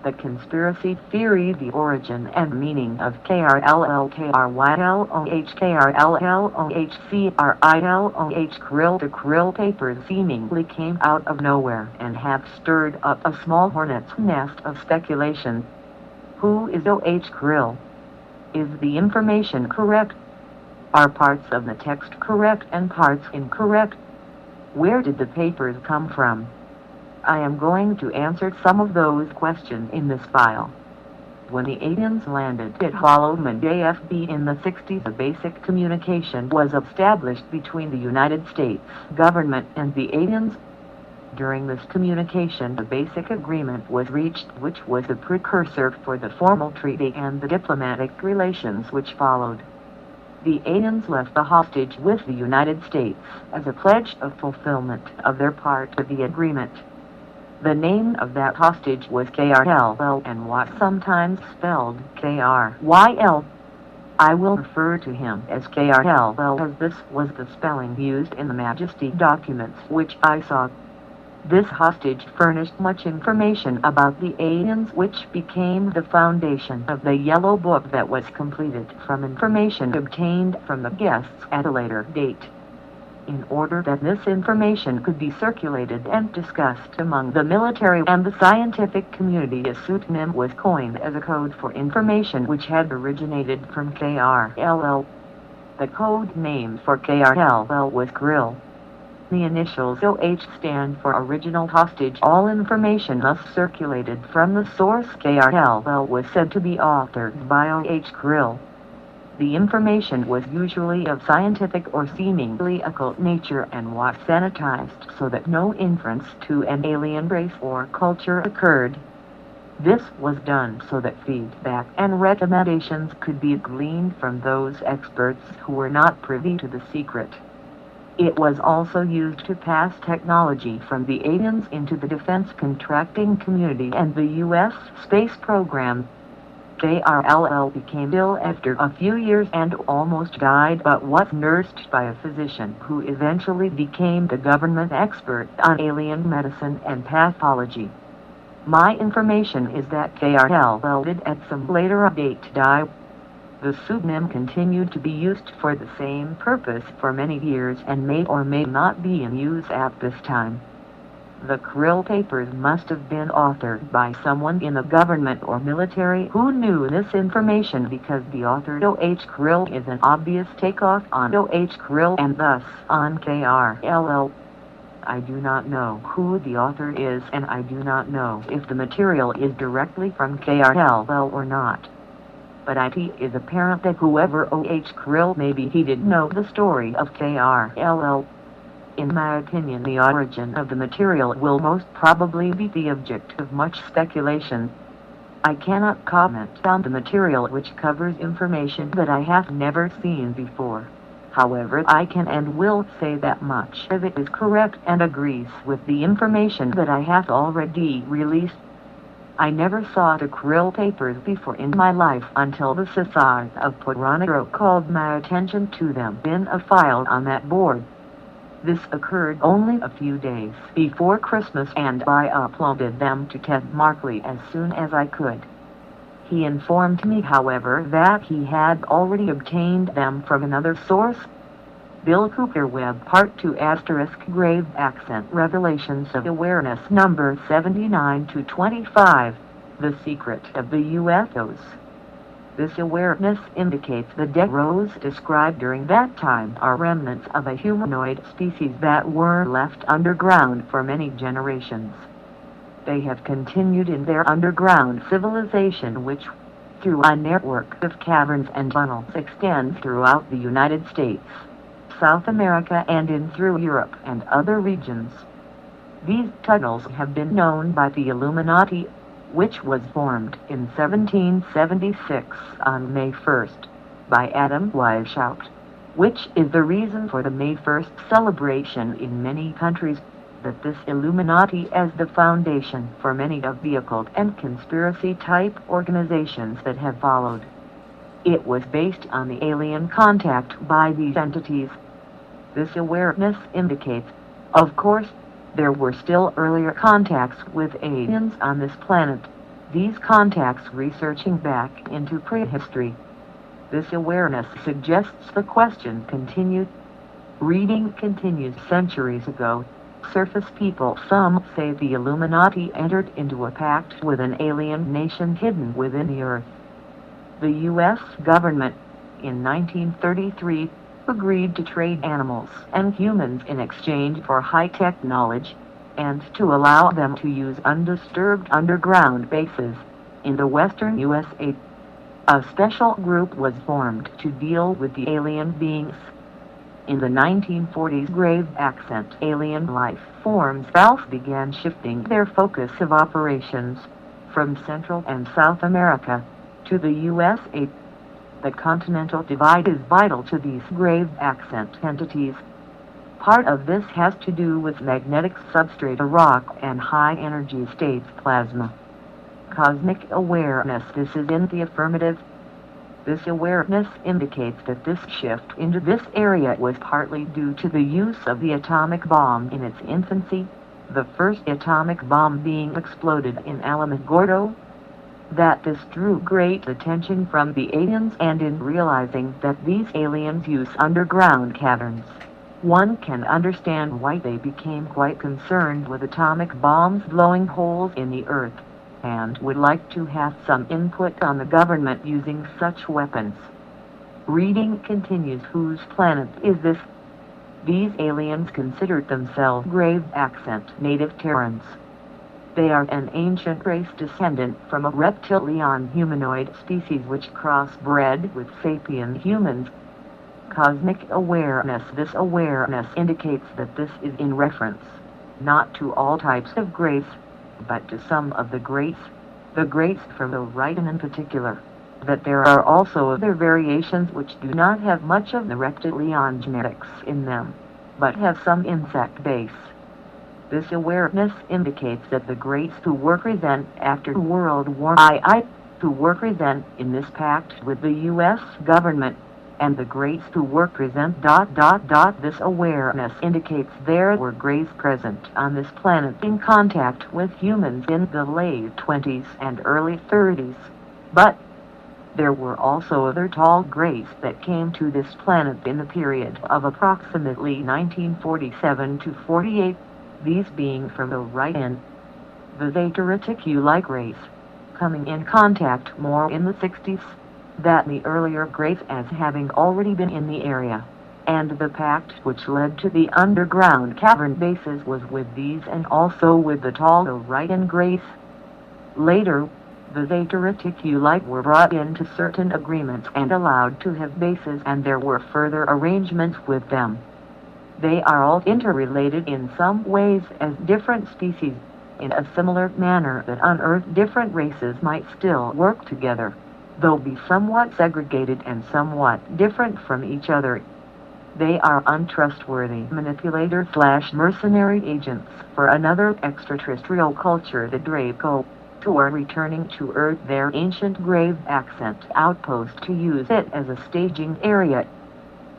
The conspiracy theory, the origin and meaning of O.H.Kryll. The Kryll papers seemingly came out of nowhere and have stirred up a small hornet's nest of speculation. Who is O.H.Kryll? Is the information correct? Are parts of the text correct and parts incorrect? Where did the papers come from? I am going to answer some of those questions in this file. When the aliens landed at Holloman JFB in the 60s, a basic communication was established between the United States government and the aliens. During this communication, a basic agreement was reached, which was the precursor for the formal treaty and the diplomatic relations which followed. The aliens left the hostage with the United States as a pledge of fulfillment of their part of the agreement. The name of that hostage was KRL and was sometimes spelled KRYL. I will refer to him as KRL as this was the spelling used in the Majesty documents which I saw. This hostage furnished much information about the aliens which became the foundation of the Yellow Book that was completed from information obtained from the guests at a later date. In order that this information could be circulated and discussed among the military and the scientific community, a pseudonym was coined as a code for information which had originated from KRL. The code name for KRL was Kryll. The initials OH stand for Original Hostage. All information thus circulated from the source KRL was said to be authored by O.H.Kryll. The information was usually of scientific or seemingly occult nature and was sanitized so that no inference to an alien race or culture occurred. This was done so that feedback and recommendations could be gleaned from those experts who were not privy to the secret. It was also used to pass technology from the aliens into the defense contracting community and the U.S. space program. KRL became ill after a few years and almost died, but was nursed by a physician who eventually became the government expert on alien medicine and pathology. My information is that KRL did at some later date die. The pseudonym continued to be used for the same purpose for many years and may or may not be in use at this time. The Kryll papers must have been authored by someone in the government or military who knew this information, because the author O.H.Kryll is an obvious takeoff on O.H.Kryll and thus on KRL. I do not know who the author is, and I do not know if the material is directly from KRL or not. But it is apparent that whoever O.H.Kryll may be, he did know the story of KRL. In my opinion, the origin of the material will most probably be the object of much speculation. I cannot comment on the material which covers information that I have never seen before. However, I can and will say that much of it is correct and agrees with the information that I have already released. I never saw the Kryll papers before in my life until the Society of Puranagro called my attention to them in a file on that board. This occurred only a few days before Christmas, and I uploaded them to Ted Markley as soon as I could. He informed me, however, that he had already obtained them from another source. Bill Cooper Web Part 2 * Grave Accent Revelations of Awareness number 79-25, The Secret of the UFOs. This awareness indicates the dead rows described during that time are remnants of a humanoid species that were left underground for many generations. They have continued in their underground civilization, which, through a network of caverns and tunnels, extends throughout the United States, South America, and in through Europe and other regions. These tunnels have been known by the Illuminati, which was formed in 1776 on May 1st by Adam Weishaupt, which is the reason for the May 1st celebration in many countries. That this Illuminati as the foundation for many of the occult and conspiracy-type organizations that have followed. It was based on the alien contact by these entities. This awareness indicates, of course, there were still earlier contacts with aliens on this planet. These contacts researching back into prehistory. This awareness suggests the question continued. Reading continues. Centuries ago, surface people, some say the Illuminati, entered into a pact with an alien nation hidden within the earth. The U.S. government, in 1933, agreed to trade animals and humans in exchange for high-tech knowledge, and to allow them to use undisturbed underground bases in the western USA. A special group was formed to deal with the alien beings. In the 1940s, grave accent alien life forms began shifting their focus of operations from Central and South America to the USA. The continental divide is vital to these grave accent entities. Part of this has to do with magnetic substrate, rock, and high-energy states plasma. Cosmic awareness. This is in the affirmative. This awareness indicates that this shift into this area was partly due to the use of the atomic bomb in its infancy, the first atomic bomb being exploded in Alamogordo. That this drew great attention from the aliens, and in realizing that these aliens use underground caverns, one can understand why they became quite concerned with atomic bombs blowing holes in the earth, and would like to have some input on the government using such weapons. Reading continues. Whose planet is this? These aliens considered themselves grave accent native Terrans. They are an ancient race descendant from a reptilian humanoid species which crossbred with sapient humans. Cosmic awareness. This awareness indicates that this is in reference not to all types of grace, but to some of the greats from the right, and in particular, that there are also other variations which do not have much of the reptilian genetics in them, but have some insect base. This awareness indicates that the greats who were present after World War II, who were present in this pact with the U.S. government, and the greats who were present. This awareness indicates there were greats present on this planet in contact with humans in the late 20s and early 30s. But there were also other tall greats that came to this planet in the period of approximately 1947 to 48. These being from the right end, the Zeta Reticuli race, coming in contact more in the 60s, that the earlier greats as having already been in the area, and the pact which led to the underground cavern bases was with these and also with the tall right end greats. Later, the Zeta Reticuli were brought into certain agreements and allowed to have bases, and there were further arrangements with them. They are all interrelated in some ways as different species, in a similar manner that on Earth different races might still work together, though be somewhat segregated and somewhat different from each other. They are untrustworthy manipulator/mercenary agents for another extraterrestrial culture, the Draco, who are returning to Earth their ancient grave accent outpost to use it as a staging area.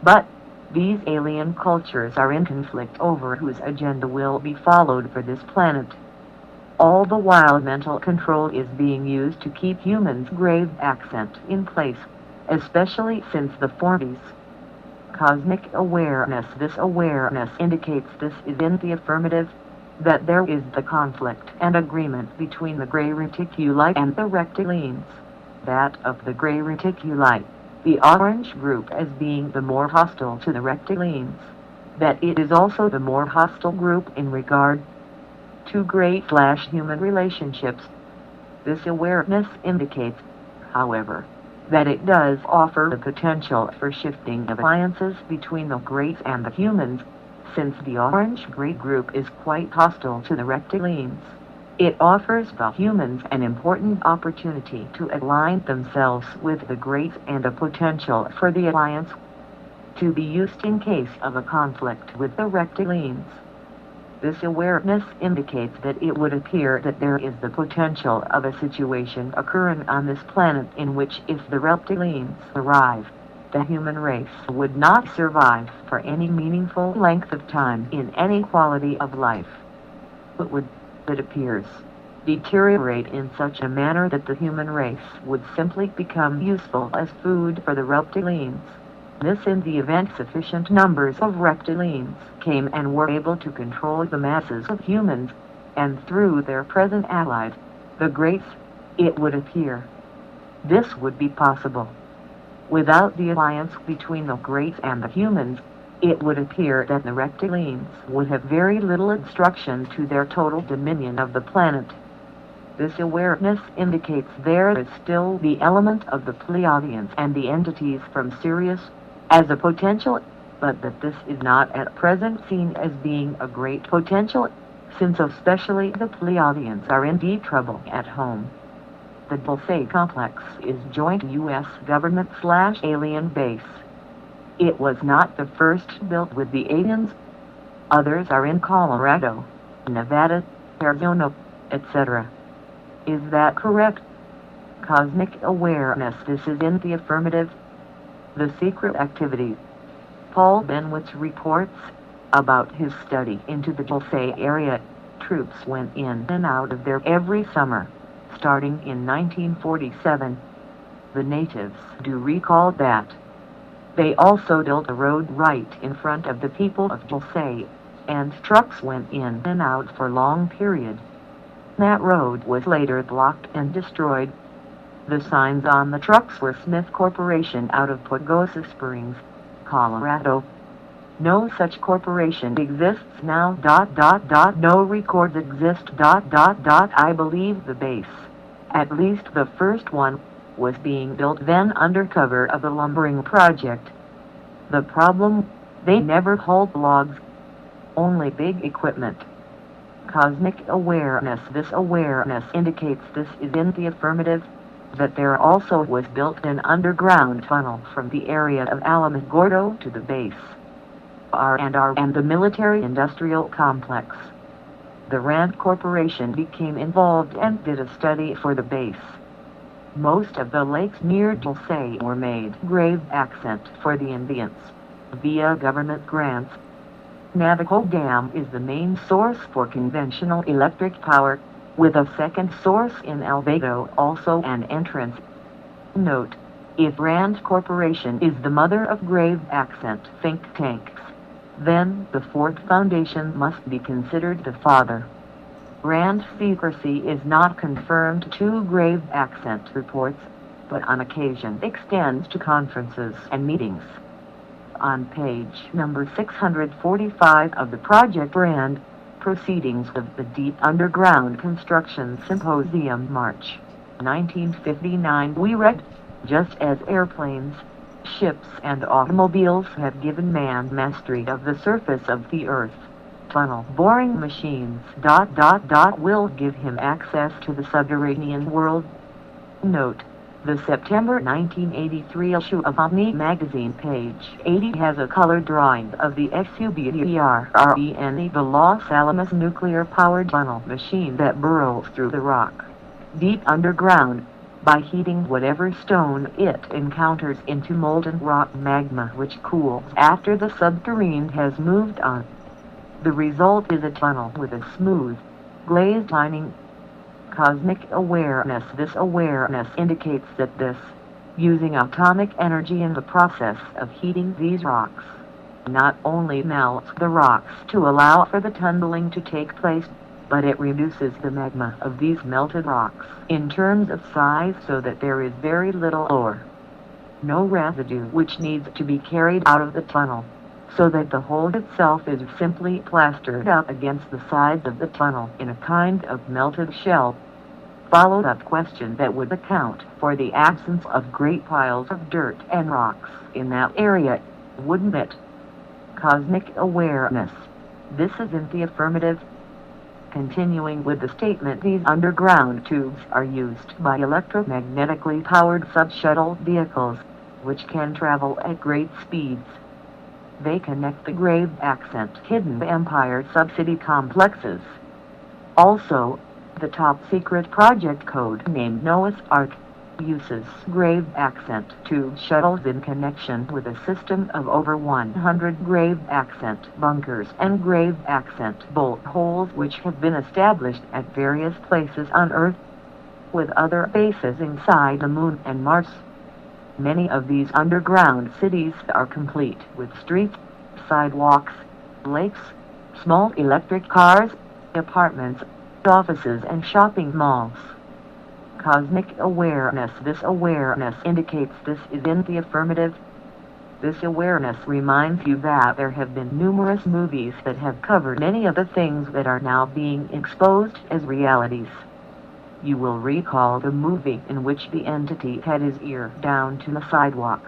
But these alien cultures are in conflict over whose agenda will be followed for this planet. All the while mental control is being used to keep humans' grave accent in place, especially since the 40s. Cosmic awareness. This awareness indicates this is in the affirmative, that there is the conflict and agreement between the gray reticuli and the rectilians. That of the gray reticuli, the orange group, as being the more hostile to the rectilians, that it is also the more hostile group in regard to great/human relationships. This awareness indicates, however, that it does offer the potential for shifting of alliances between the greats and the humans, since the orange-gray group is quite hostile to the rectilians. It offers the humans an important opportunity to align themselves with the greats and a potential for the alliance to be used in case of a conflict with the rectilians. This awareness indicates that it would appear that there is the potential of a situation occurring on this planet in which, if the reptilians arrive, the human race would not survive for any meaningful length of time in any quality of life. It appears deteriorate in such a manner that the human race would simply become useful as food for the reptilians. This in the event sufficient numbers of reptilians came and were able to control the masses of humans, and through their present allies, the Greats, it would appear. This would be possible. Without the alliance between the Greats and the humans, it would appear that the reptilians would have very little obstruction to their total dominion of the planet. This awareness indicates there is still the element of the Pleiadians and the entities from Sirius as a potential, but that this is not at present seen as being a great potential, since especially the Pleiadians are in deep trouble at home. The Dulce complex is joint U.S. government/alien base. It was not the first built with the aliens. Others are in Colorado, Nevada, Arizona, etc. Is that correct? Cosmic awareness. This is in the affirmative. The secret activity. Paul Benwick's reports about his study into the Dulce area. Troops went in and out of there every summer, starting in 1947. The natives do recall that. They also built a road right in front of the people of Dulce, and trucks went in and out for long periods. That road was later blocked and destroyed. The signs on the trucks were Smith Corporation out of Pagosa Springs, Colorado. No such corporation exists now. No records exist. I believe the base, at least the first one, was being built then under cover of the lumbering project. The problem, they never hauled logs, only big equipment. Cosmic awareness. This awareness indicates this is in the affirmative, that there also was built an underground tunnel from the area of Alamogordo to the base. R&R and the military-industrial complex. The Rand Corporation became involved and did a study for the base. Most of the lakes near Dulce were made grave accent for the Indians, via government grants. Navajo Dam is the main source for conventional electric power, with a second source in Albedo, also an entrance. Note: if Rand Corporation is the mother of grave accent think tanks, then the fourth foundation must be considered the father. Rand secrecy is not confirmed to grave accent reports, but on occasion extends to conferences and meetings. On page number 645 of the Project Rand, Proceedings of the Deep Underground Construction Symposium, March 1959, we read, just as airplanes, ships and automobiles have given man mastery of the surface of the earth, tunnel boring machines will give him access to the subterranean world. Note: the September 1983 issue of Omni magazine, page 80, has a color drawing of the SUBERRENE, the Los Alamos nuclear-powered tunnel machine that burrows through the rock deep underground by heating whatever stone it encounters into molten rock magma, which cools after the subterrane has moved on. The result is a tunnel with a smooth, glazed lining. Cosmic awareness. This awareness indicates that this, using atomic energy in the process of heating these rocks, not only melts the rocks to allow for the tunneling to take place, but it reduces the magma of these melted rocks in terms of size so that there is very little or no residue which needs to be carried out of the tunnel, so that the hole itself is simply plastered up against the sides of the tunnel in a kind of melted shell. Follow-up question that would account for the absence of great piles of dirt and rocks in that area, wouldn't it? Cosmic awareness. This is in the affirmative. Continuing with the statement, these underground tubes are used by electromagnetically powered sub-shuttle vehicles, which can travel at great speeds. They connect the grave accent hidden Empire sub-city complexes. Also, the top-secret project code named Noah's Ark uses grave accent tube shuttles in connection with a system of over 100 grave accent bunkers and grave accent bolt holes which have been established at various places on Earth, with other bases inside the Moon and Mars. Many of these underground cities are complete with streets, sidewalks, lakes, small electric cars, apartments, offices and shopping malls. Cosmic awareness. This awareness indicates this is in the affirmative. This awareness reminds you that there have been numerous movies that have covered many of the things that are now being exposed as realities. You will recall the movie in which the entity had his ear down to the sidewalk.